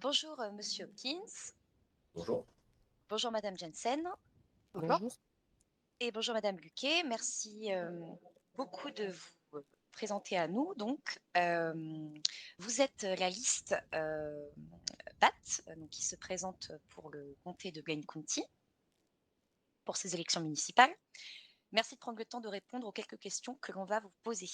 Bonjour, monsieur Hopkins. Bonjour. Bonjour madame Jensen Bonjour. et bonjour madame Luquet. Merci, beaucoup de vous, présenter à nous donc. Vous êtes, la liste, BAT, donc qui se présente pour le comté de Blaine County, pour ces élections municipales. Merci de prendre le temps de répondre aux quelques questions que l'on va vous poser.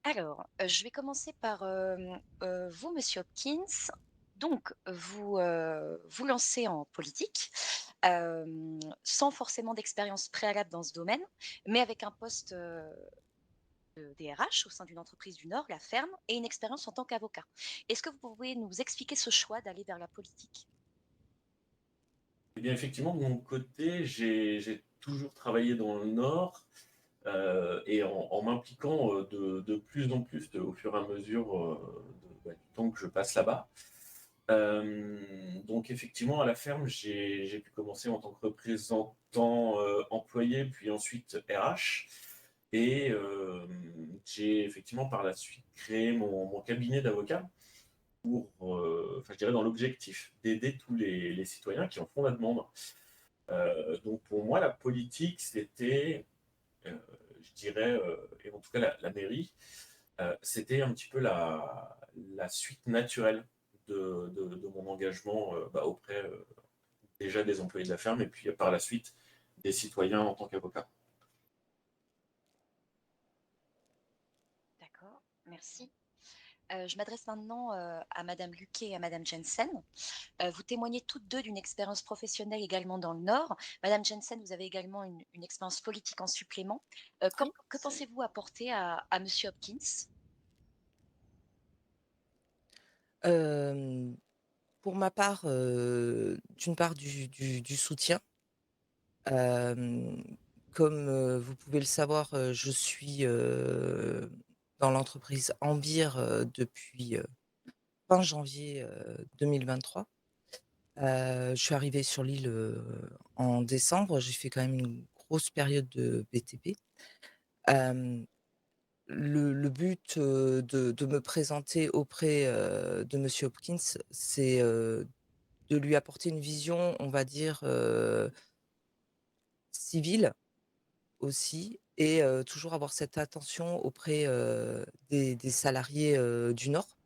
Alors, je vais commencer par, vous, monsieur Hopkins. Donc vous lancez en politique, sans forcément d'expérience préalable dans ce domaine, mais avec un poste, de DRH au sein d'une entreprise du Nord, la Ferme, et une expérience en tant qu'avocat. Est-ce que vous pouvez nous expliquer ce choix d'aller vers la politique? Eh bien, effectivement, de mon côté, j'ai toujours travaillé dans le Nord, et en m'impliquant, de plus en plus au fur et à mesure, du temps que je passe là-bas. Donc effectivement, à la ferme, j'ai pu commencer en tant que représentant, employé, puis ensuite RH. Et j'ai effectivement par la suite créé mon cabinet d'avocat pour, enfin, je dirais dans l'objectif d'aider tous les citoyens qui en font la demande. Donc pour moi, la politique, c'était, euh, je dirais, et en tout cas la mairie, c'était un petit peu la suite naturelle de mon engagement, auprès déjà des employés de la ferme et puis par la suite des citoyens en tant qu'avocat. D'accord, merci. Je m'adresse maintenant, à madame Luquet et à madame Jensen. Vous témoignez toutes 2 d'une expérience professionnelle également dans le Nord. Madame Jensen, vous avez également une expérience politique en supplément. Oui. Que pensez-vous apporter à monsieur Hopkins? Hem, pour ma part, d'une part du soutien. Hem, comme, vous pouvez le savoir, je suis, dans l'entreprise Ambir, depuis, fin janvier, 2023. Je suis arrivée sur l'île, en décembre. J'ai fait quand même une grosse période de BTP. Hem, le but, de me présenter auprès, de monsieur Hopkins, c'est, de lui apporter une vision, on va dire, civile aussi, et toujours avoir cette attention auprès, des salariés, du Nord.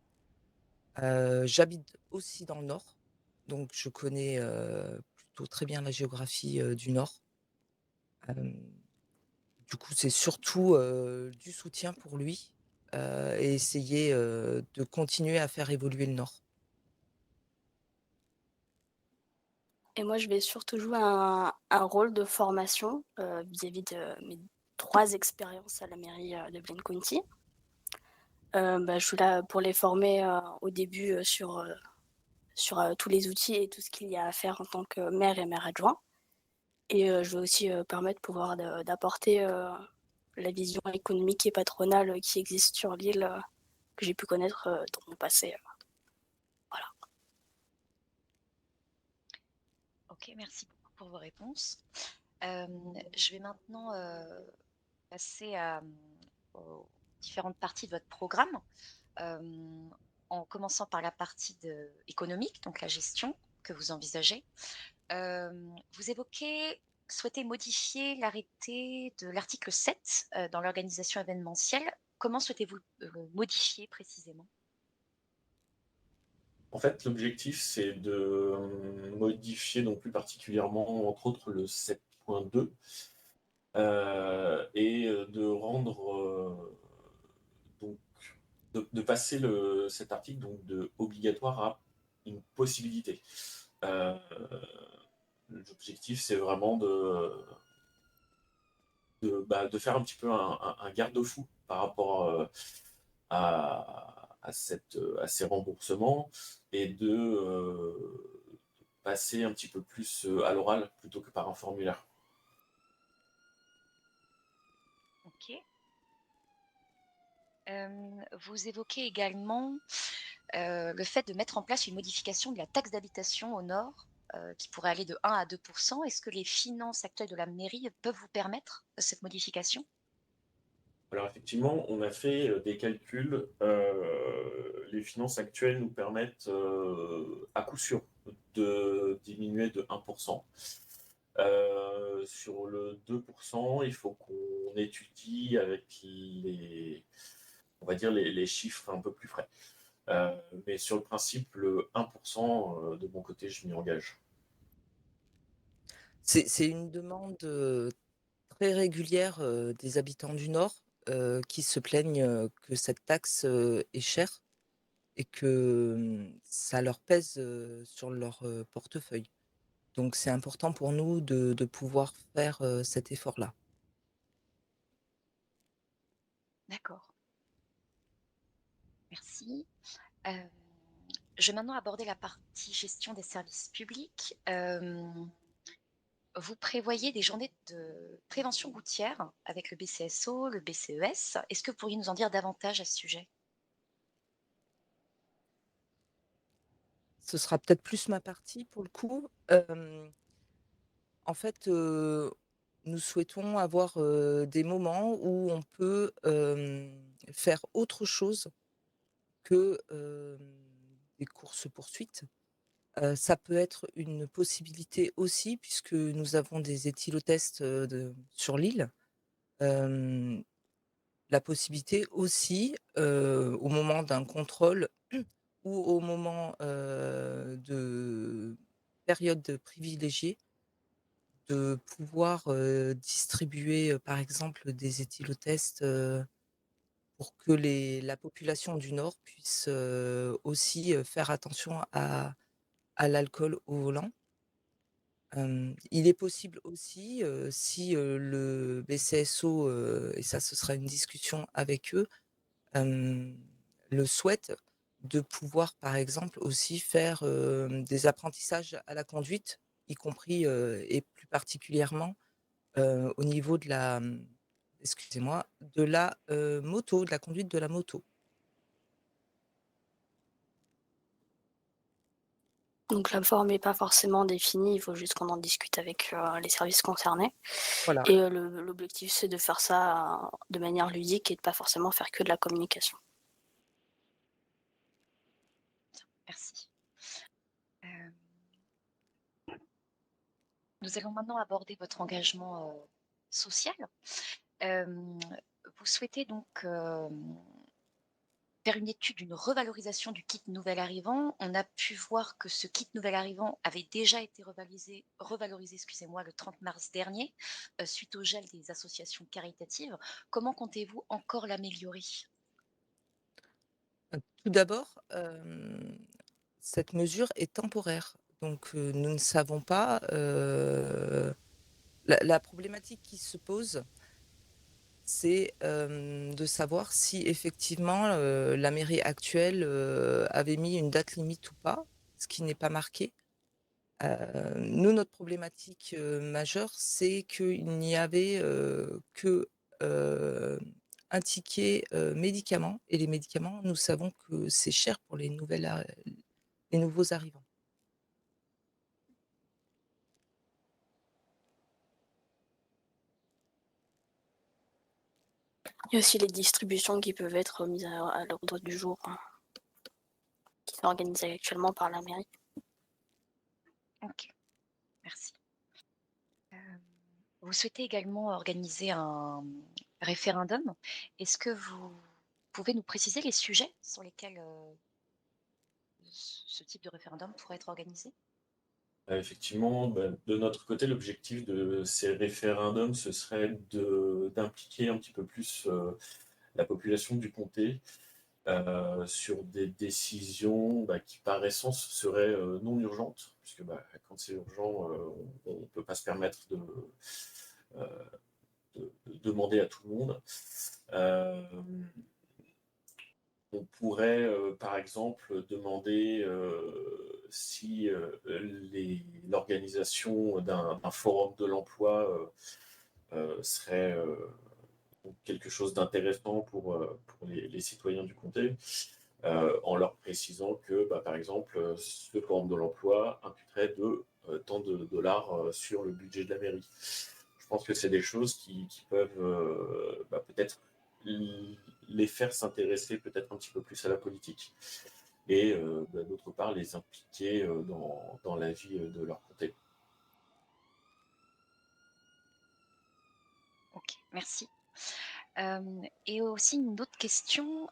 J'habite aussi dans le Nord, donc je connais, plutôt très bien la géographie, du Nord. Hem, du coup, c'est surtout, du soutien pour lui, et essayer, de continuer à faire évoluer le Nord. Et moi, je vais surtout jouer un rôle de formation, vis-à-vis de mes 3 expériences à la mairie, de Blaine County. Je suis là pour les former, au début, sur tous les outils et tout ce qu'il y a à faire en tant que maire et maire adjoint. Et je vais aussi, permettre pouvoir d'apporter, la vision économique et patronale, qui existe sur l'île, que j'ai pu connaître, dans mon passé, voilà. OK, merci beaucoup pour vos réponses. Je vais maintenant, passer aux différentes parties de votre programme, hem, en commençant par la partie économique, donc la gestion que vous envisagez. Vous évoquez souhaiter modifier l'arrêté de l'article 7, dans l'organisation événementielle. Comment souhaitez-vous le modifier précisément? En fait, l'objectif, c'est de modifier, donc plus particulièrement, entre autres, le 7.2, et de rendre, donc, de passer cet article donc, de obligatoire à une possibilité. Euh, L'objectif, c'est vraiment de faire un petit peu un garde-fou par rapport, à ces remboursements et de passer un petit peu plus à l'oral plutôt que par un formulaire. OK. Vous évoquez également, le fait de mettre en place une modification de la taxe d'habitation au nord, qui pourrait aller de 1 à 2. Est-ce que les finances actuelles de la mairie peuvent vous permettre cette modification? Alors effectivement, on a fait des calculs. Les finances actuelles nous permettent à coup sûr de diminuer de 1%. Sur le 2%, il faut qu'on étudie avec on va dire les chiffres un peu plus frais. Mais sur le principe, le 1%, de mon côté, je m'y engage. C'est une demande, très régulière, des habitants du Nord, qui se plaignent, que cette taxe, est chère et que, ça leur pèse, sur leur, portefeuille. Donc c'est important pour nous de pouvoir faire, cet effort-là. D'accord, merci. Hem, je vais maintenant aborder la partie gestion des services publics. Vous prévoyez des journées de prévention routière avec le BCSO, le BCES. Est-ce que vous pourriez nous en dire davantage à ce sujet? Ce sera peut-être plus ma partie pour le coup. En fait, nous souhaitons avoir, des moments où on peut, faire autre chose que, des courses-poursuites. Ça peut être une possibilité aussi puisque nous avons des éthylotests, sur l'île. Hem, la possibilité aussi, au moment d'un contrôle ou au moment, de période privilégiée, de pouvoir, distribuer, par exemple, des éthylotests, pour que la population du Nord puisse, aussi, faire attention à l'alcool au volant. Il est possible aussi, si, le BCSO, et ça ce sera une discussion avec eux, hem, le souhaite, de pouvoir par exemple aussi faire, des apprentissages à la conduite, y compris, et plus particulièrement, au niveau de la, excusez-moi, de la, moto, de la conduite de la moto. Donc la forme n'est pas forcément définie, il faut juste qu'on en discute avec, les services concernés Voilà. et l'objectif, c'est de faire ça, de manière ludique et de pas forcément faire que de la communication. Merci. Hem, nous allons maintenant aborder votre engagement, social. Hem, vous souhaitez donc, faire une étude d'une revalorisation du kit nouvel arrivant. On a pu voir que ce kit nouvel arrivant avait déjà été revalorisé, excusez-moi, le 30 mars dernier, suite au gel des associations caritatives. Comment comptez-vous encore l'améliorer? Tout d'abord, cette mesure est temporaire, donc nous ne savons pas, la problématique qui se pose, c'est, de savoir si effectivement, la mairie actuelle, avait mis une date limite ou pas, ce qui n'est pas marqué. Nous, notre problématique, majeure, c'est qu'il n'y avait, que, heu, un ticket, médicaments et les médicaments, nous savons que c'est cher pour les nouveaux arrivants. Il y a aussi les distributions qui peuvent être mises à l'ordre du jour, hein, qui sont organisées actuellement par la mairie. OK, merci. Hem, vous souhaitez également organiser un, référendum. Est-ce que vous pouvez nous préciser les sujets sur lesquels, ce type de référendum pourrait être organisé? Effectivement, bah, de notre côté, l'objectif de ces référendums, ce serait d'impliquer un petit peu plus la population du comté sur des décisions bah, qui, par essence, seraient non urgentes, puisque bah, quand c'est urgent, on ne peut pas se permettre euh, de demander à tout le monde. Euh, on pourrait, par exemple, demander si l'organisation d'un forum de l'emploi serait quelque chose d'intéressant pour les citoyens du comté, en leur précisant que, bah, par exemple, ce forum de l'emploi imputerait tant de dollars sur le budget de la mairie. Je pense que c'est des choses qui peuvent bah, peut-être les faire s'intéresser peut-être un petit peu plus à la politique et d'autre part les impliquer dans la vie de leur comté. OK, merci. Et aussi une autre question,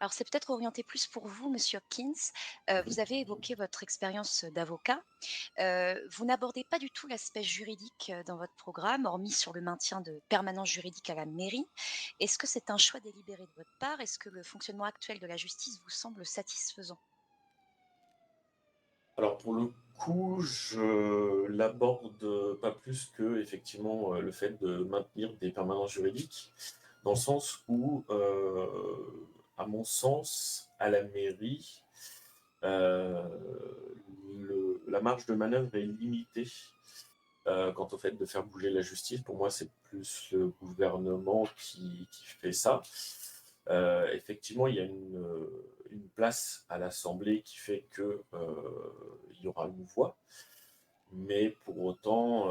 alors c'est peut-être orienté plus pour vous, monsieur Hopkins. Mhm. Vous avez évoqué votre expérience d'avocat. Vous n'abordez pas du tout l'aspect juridique, dans votre programme, hormis sur le maintien de permanence juridique à la mairie. Est-ce que c'est un choix délibéré de votre part? Est-ce que le fonctionnement actuel de la justice vous semble satisfaisant? Alors pour le coup, je l'aborde pas plus que effectivement le fait de maintenir des permanences juridiques, dans le sens où, à mon sens, à la mairie, la marge de manœuvre est limitée quant au fait de faire bouger la justice. Pour moi, c'est plus le gouvernement qui fait ça. Effectivement, il y a une place à l'Assemblée qui fait que il y aura une voix, mais pour autant,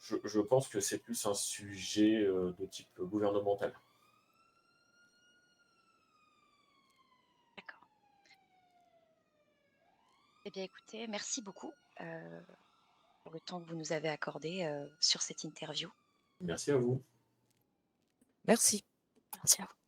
je pense que c'est plus un sujet de type gouvernemental. D'accord. Eh bien écoutez, merci beaucoup, pour le temps que vous nous avez accordé, sur cette interview. Merci à vous. Merci. Merci à vous.